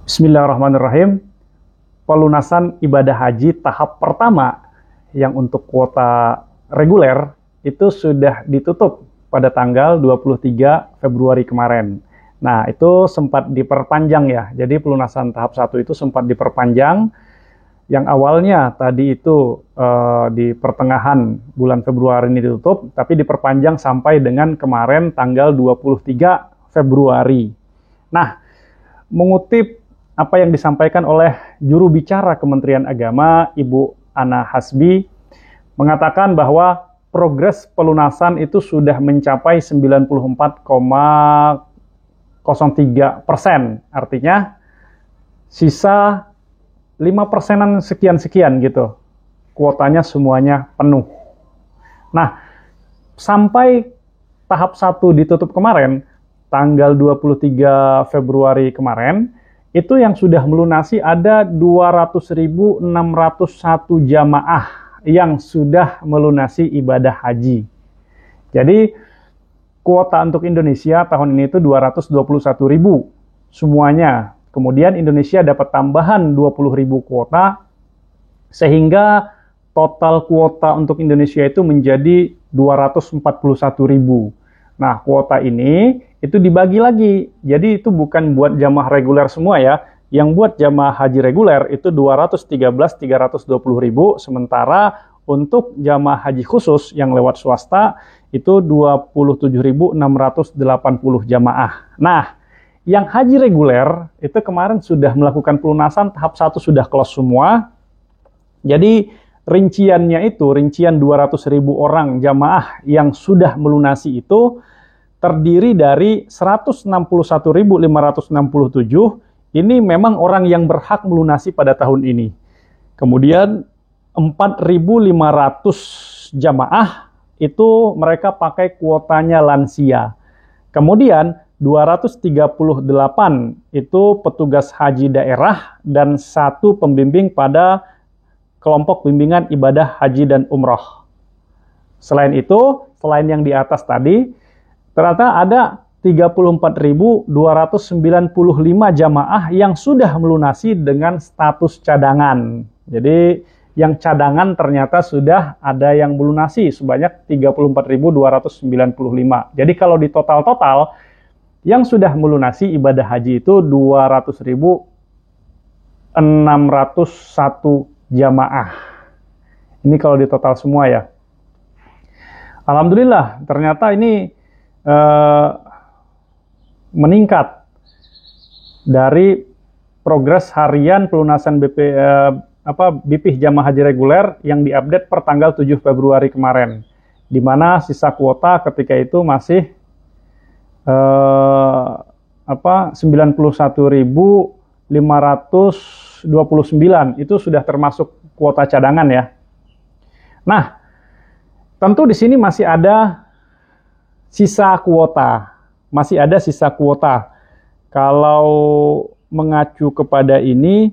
Bismillahirrahmanirrahim. Pelunasan ibadah haji tahap pertama yang untuk kuota reguler itu sudah ditutup pada tanggal 23 Februari kemarin. Nah, itu sempat diperpanjang ya. Jadi pelunasan tahap 1 itu sempat diperpanjang. Yang awalnya tadi itu di pertengahan bulan Februari ini ditutup, tapi diperpanjang sampai dengan kemarin tanggal 23 Februari. Nah, mengutip apa yang disampaikan oleh juru bicara Kementerian Agama, Ibu Ana Hasbi, mengatakan bahwa progres pelunasan itu sudah mencapai 94,03%. Artinya sisa 5%-an sekian-sekian gitu. Kuotanya semuanya penuh. Nah, sampai tahap 1 ditutup kemarin, tanggal 23 Februari kemarin, itu yang sudah melunasi ada 200.601 jamaah yang sudah melunasi ibadah haji. Jadi kuota untuk Indonesia tahun ini itu 221.000 semuanya. Kemudian Indonesia dapat tambahan 20.000 kuota sehingga total kuota untuk Indonesia itu menjadi 241.000. Nah, kuota ini itu dibagi lagi. Jadi itu bukan buat jamaah reguler semua ya. Yang buat jamaah haji reguler itu 213.320.000, sementara untuk jamaah haji khusus yang lewat swasta itu 27.680 jamaah. Nah, yang haji reguler itu kemarin sudah melakukan pelunasan tahap 1 sudah close semua. Jadi rincian 200.000 orang jamaah yang sudah melunasi itu terdiri dari 161.567 ini memang orang yang berhak melunasi pada tahun ini. Kemudian 4.500 jamaah itu mereka pakai kuotanya lansia. Kemudian 238 itu petugas haji daerah dan 1 pembimbing pada kelompok bimbingan ibadah haji dan umroh. Selain itu, selain yang di atas tadi, ternyata ada 34.295 jamaah yang sudah melunasi dengan status cadangan. Jadi yang cadangan ternyata sudah ada yang melunasi sebanyak 34.295. Jadi kalau di total-total, yang sudah melunasi ibadah haji itu 200.601 jamaah. Ini kalau di total semua ya. Alhamdulillah, ternyata ini meningkat dari progres harian pelunasan BPIH jamaah haji reguler yang diupdate per tanggal 7 Februari kemarin, di mana sisa kuota ketika itu masih 91.529 itu sudah termasuk kuota cadangan ya. Nah, tentu di sini masih ada sisa kuota. Kalau mengacu kepada ini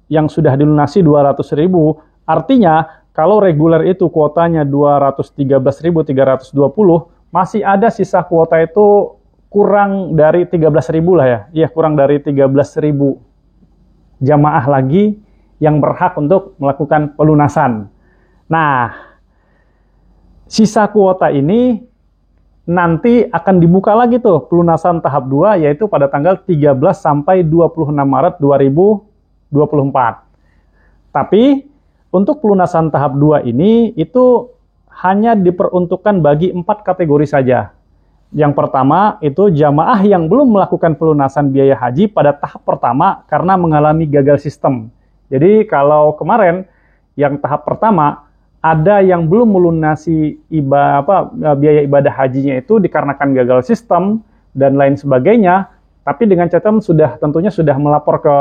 yang sudah dilunasi 200.000, artinya kalau reguler itu kuotanya 213.320, masih ada sisa kuota itu kurang dari 13.000 lah ya. Iya, kurang dari 13.000 jamaah lagi yang berhak untuk melakukan pelunasan. Nah, sisa kuota ini nanti akan dibuka lagi tuh pelunasan tahap 2 yaitu pada tanggal 13 sampai 26 Maret 2024. Tapi untuk pelunasan tahap 2 ini itu hanya diperuntukkan bagi 4 kategori saja. Yang pertama itu jamaah yang belum melakukan pelunasan biaya haji pada tahap pertama karena mengalami gagal sistem. Jadi kalau kemarin yang tahap pertama ada yang belum melunasi biaya ibadah hajinya itu dikarenakan gagal sistem dan lain sebagainya, tapi dengan catatan tentunya sudah melapor ke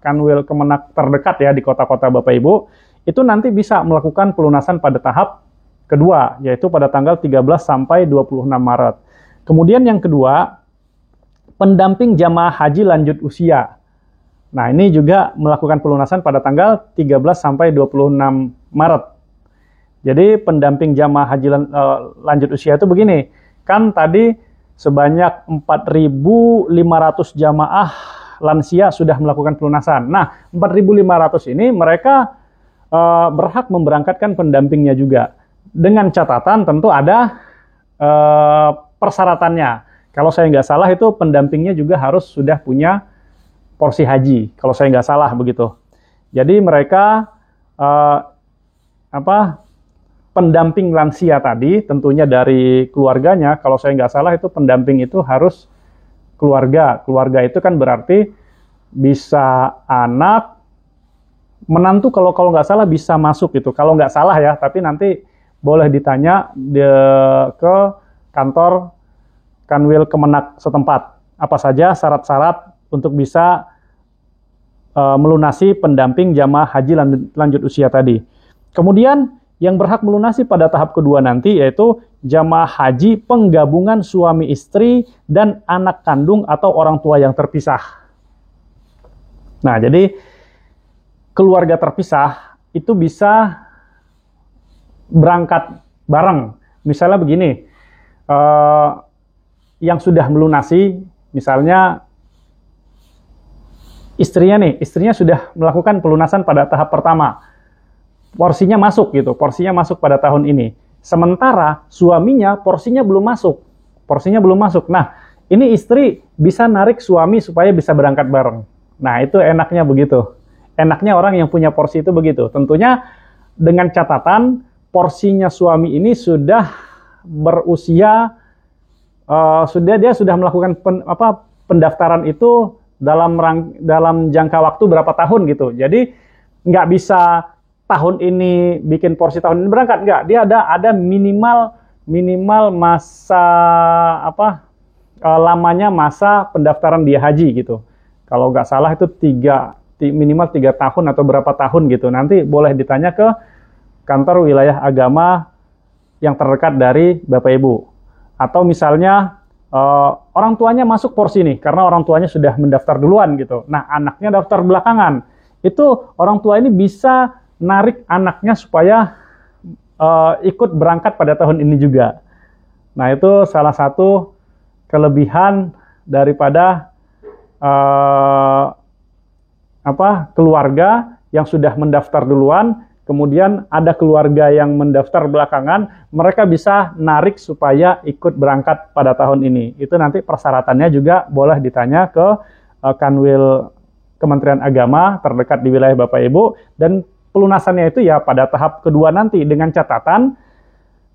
Kanwil Kemenak terdekat ya di kota-kota Bapak Ibu, itu nanti bisa melakukan pelunasan pada tahap kedua, yaitu pada tanggal 13 sampai 26 Maret. Kemudian yang kedua, pendamping jamaah haji lanjut usia. Nah, ini juga melakukan pelunasan pada tanggal 13 sampai 26 Maret. Jadi pendamping jamaah haji lanjut usia itu begini, kan tadi sebanyak 4.500 jamaah lansia sudah melakukan pelunasan. Nah, 4.500 ini mereka berhak memberangkatkan pendampingnya juga. Dengan catatan tentu ada persyaratannya. Kalau saya nggak salah itu pendampingnya juga harus sudah punya porsi haji. Kalau saya nggak salah begitu. Jadi mereka pendamping lansia tadi tentunya dari keluarganya. Kalau saya nggak salah itu pendamping itu harus keluarga. Keluarga itu kan berarti bisa anak, menantu kalau nggak salah bisa masuk gitu. Kalau nggak salah ya, tapi nanti boleh ditanya ke kantor Kanwil Kemenak setempat. Apa saja syarat-syarat untuk bisa melunasi pendamping jamaah haji lanjut usia tadi. Kemudian yang berhak melunasi pada tahap kedua nanti yaitu jamaah haji penggabungan suami istri dan anak kandung atau orang tua yang terpisah. Nah, jadi keluarga terpisah itu bisa berangkat bareng. Misalnya begini, yang sudah melunasi, misalnya istrinya sudah melakukan pelunasan pada tahap pertama, porsinya masuk pada tahun ini. Sementara suaminya porsinya belum masuk. Nah, ini istri bisa narik suami supaya bisa berangkat bareng. Nah, itu enaknya begitu. Enaknya orang yang punya porsi itu begitu. Tentunya dengan catatan porsinya suami ini sudah berusia, dia sudah melakukan pendaftaran itu dalam jangka waktu berapa tahun gitu. Jadi nggak bisa tahun ini bikin porsi, tahun ini berangkat, nggak. Dia ada minimal masa lamanya masa pendaftaran dia haji gitu. Kalau nggak salah itu minimal 3 tahun atau berapa tahun gitu. Nanti boleh ditanya ke kantor wilayah agama yang terdekat dari Bapak Ibu. Atau misalnya orang tuanya masuk porsi nih, karena orang tuanya sudah mendaftar duluan gitu. Nah, anaknya daftar belakangan. Itu orang tua ini bisa narik anaknya supaya ikut berangkat pada tahun ini juga. Nah, itu salah satu kelebihan daripada keluarga yang sudah mendaftar duluan, kemudian ada keluarga yang mendaftar belakangan, mereka bisa narik supaya ikut berangkat pada tahun ini. Itu nanti persyaratannya juga boleh ditanya ke Kanwil Kementerian Agama terdekat di wilayah Bapak Ibu, dan pelunasannya itu ya pada tahap kedua nanti, dengan catatan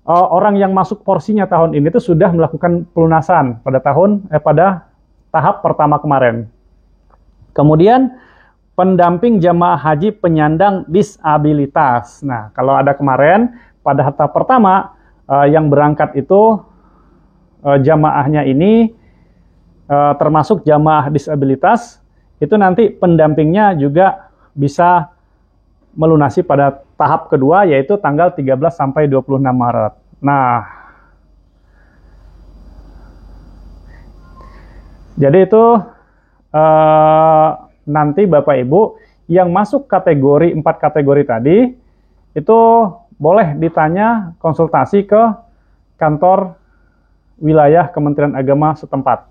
orang yang masuk porsinya tahun ini itu sudah melakukan pelunasan pada tahap pertama kemarin. Kemudian pendamping jamaah haji penyandang disabilitas. Nah, kalau ada kemarin pada tahap pertama yang berangkat itu jamaahnya ini termasuk jamaah disabilitas, itu nanti pendampingnya juga bisa melunasi pada tahap kedua, yaitu tanggal 13 sampai 26 Maret. Nah, jadi itu nanti Bapak Ibu yang masuk kategori 4 kategori tadi itu boleh ditanya konsultasi ke kantor wilayah Kementerian Agama setempat.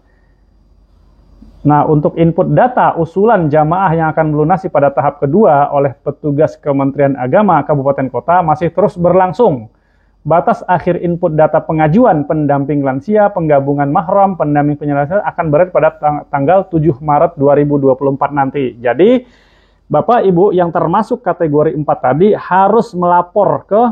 Nah, untuk input data usulan jamaah yang akan melunasi pada tahap kedua oleh petugas Kementerian Agama Kabupaten Kota masih terus berlangsung. Batas akhir input data pengajuan pendamping lansia, penggabungan mahram, pendamping penyelesaian akan berakhir pada tanggal 7 Maret 2024 nanti. Jadi, Bapak Ibu yang termasuk kategori 4 tadi harus melapor ke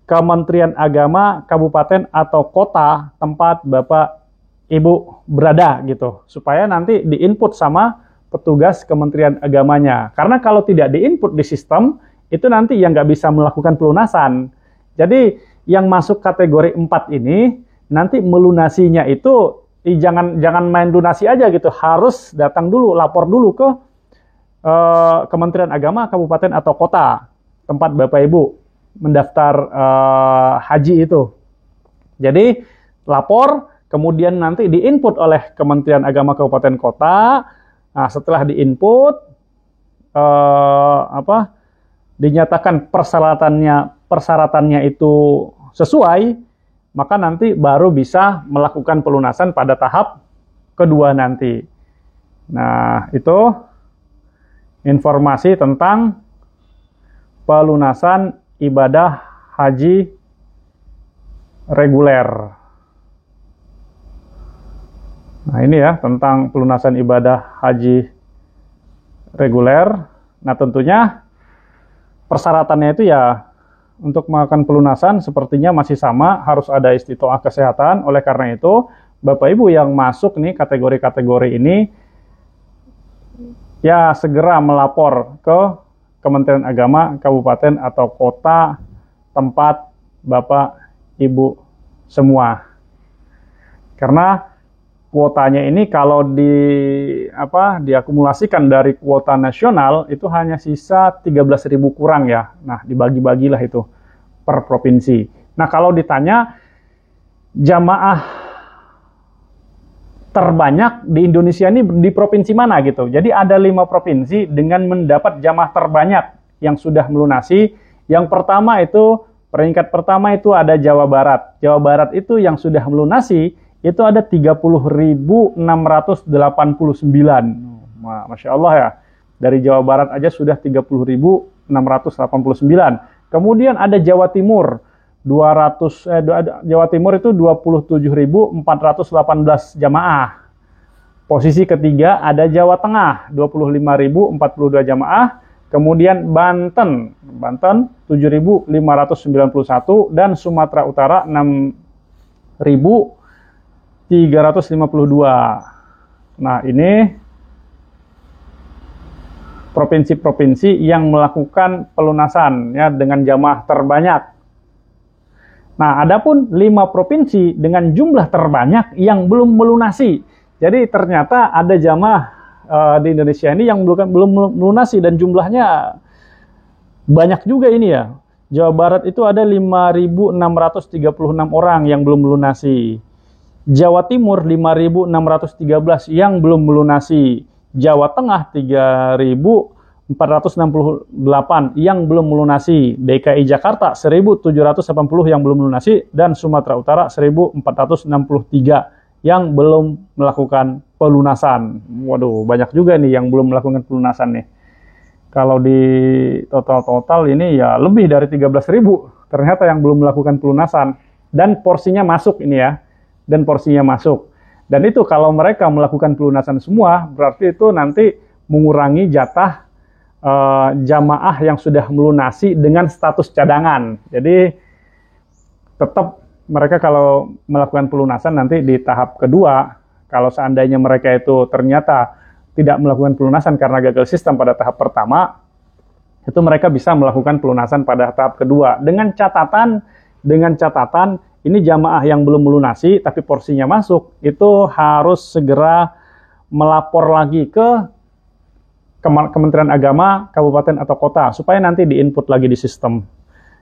Kementerian Agama Kabupaten atau Kota tempat Bapak Ibu berada gitu, supaya nanti diinput sama petugas Kementerian Agamanya. Karena kalau tidak diinput di sistem, itu nanti yang nggak bisa melakukan pelunasan. Jadi yang masuk kategori 4 ini nanti melunasinya itu jangan main lunasi aja gitu, harus datang dulu, lapor dulu ke Kementerian Agama Kabupaten atau Kota tempat Bapak Ibu mendaftar haji itu. Jadi lapor, kemudian nanti diinput oleh Kementerian Agama Kabupaten Kota. Nah, setelah diinput dinyatakan persyaratannya itu sesuai, maka nanti baru bisa melakukan pelunasan pada tahap kedua nanti. Nah, itu informasi tentang pelunasan ibadah haji reguler. Nah, ini ya tentang pelunasan ibadah haji reguler. Nah, tentunya persyaratannya itu ya untuk melakukan pelunasan sepertinya masih sama, harus ada istitoah kesehatan. Oleh karena itu, Bapak Ibu yang masuk nih kategori-kategori ini, ya segera melapor ke Kementerian Agama, kabupaten atau kota tempat Bapak Ibu semua. Karena kuotanya ini kalau diakumulasikan dari kuota nasional itu hanya sisa 13.000 kurang ya. Nah, dibagi-bagilah itu per provinsi. Nah, kalau ditanya jamaah terbanyak di Indonesia ini di provinsi mana gitu. Jadi ada 5 provinsi dengan mendapat jamaah terbanyak yang sudah melunasi. Yang pertama itu, peringkat pertama itu ada Jawa Barat. Jawa Barat itu yang sudah melunasi itu ada 30.689. Masya Allah ya. Dari Jawa Barat aja sudah 30.689. Kemudian ada Jawa Timur. Jawa Timur itu 27.418 jamaah. Posisi ketiga ada Jawa Tengah, 25.042 jamaah. Kemudian Banten 7.591 dan Sumatera Utara 6.352. Nah, ini provinsi-provinsi yang melakukan pelunasan ya dengan jamaah terbanyak. Nah, adapun 5 provinsi dengan jumlah terbanyak yang belum melunasi. Jadi ternyata ada jamaah di Indonesia ini yang belum melunasi dan jumlahnya banyak juga ini ya. Jawa Barat itu ada 5.636 orang yang belum melunasi. Jawa Timur 5.613 yang belum melunasi. Jawa Tengah 3.468 yang belum melunasi. DKI Jakarta 1.780 yang belum melunasi dan Sumatera Utara 1.463 yang belum melakukan pelunasan. Waduh, banyak juga nih yang belum melakukan pelunasan nih. Kalau di total ini ya lebih dari 13.000 ternyata yang belum melakukan pelunasan. Dan porsinya masuk ini ya. Dan porsinya masuk. Dan itu kalau mereka melakukan pelunasan semua, berarti itu nanti mengurangi jatah jamaah yang sudah melunasi dengan status cadangan. Jadi tetap mereka kalau melakukan pelunasan nanti di tahap kedua, kalau seandainya mereka itu ternyata tidak melakukan pelunasan karena gagal sistem pada tahap pertama, itu mereka bisa melakukan pelunasan pada tahap kedua. Dengan catatan ini jamaah yang belum melunasi tapi porsinya masuk, itu harus segera melapor lagi ke Kementerian Agama, kabupaten atau kota, supaya nanti diinput lagi di sistem.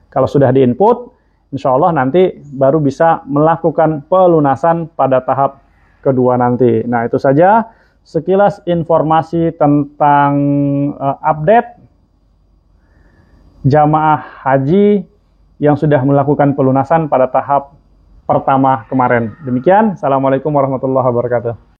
Kalau sudah diinput, insya Allah nanti baru bisa melakukan pelunasan pada tahap kedua nanti. Nah, itu saja sekilas informasi tentang update jamaah haji yang sudah melakukan pelunasan pada tahap pertama kemarin. Demikian, Assalamualaikum warahmatullahi wabarakatuh.